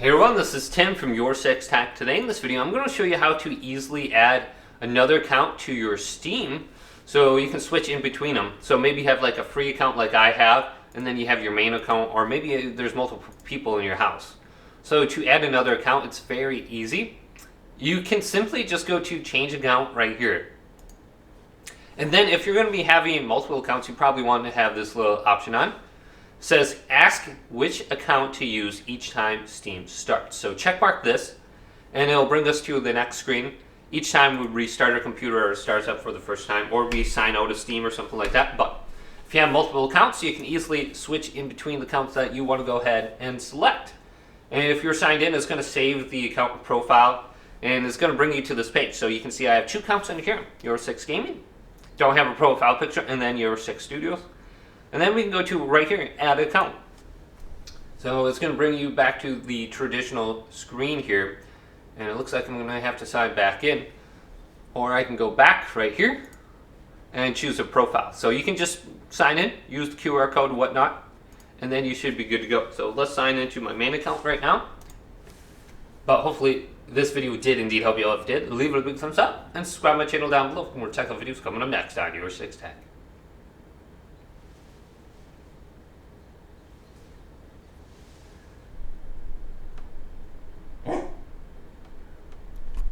Hey everyone, this is Tim from Your Six Tech. Today in this video, I'm going to show you how to easily add another account to your Steam so you can switch in between them. So maybe you have like a free account like I have, and then you have your main account, or maybe there's multiple people in your house. So to add another account, it's very easy. You can simply just go to change account right here. And then if you're going to be having multiple accounts, you probably want to have this little option on. It says ask which account to use each time Steam starts. So check mark this and it'll bring us to the next screen. Each time we restart our computer or it starts up for the first time, or we sign out of Steam or something like that. But if you have multiple accounts, you can easily switch in between the accounts that you want to go ahead and select. And if you're signed in, it's going to save the account profile and it's going to bring you to this page. So you can see I have two accounts in here, Your Six Gaming. Don't have a profile picture, and then Your Six Studios. And then we can go to right here, add account. So it's going to bring you back to the traditional screen here. And it looks like I'm going to have to sign back in. Or I can go back right here and choose a profile. So you can just sign in, use the QR code and whatnot, and then you should be good to go. So let's sign into my main account right now. But hopefully this video did indeed help you out. If it did, leave it a big thumbs up and subscribe to my channel down below for more tech videos coming up next on Your Six Tech.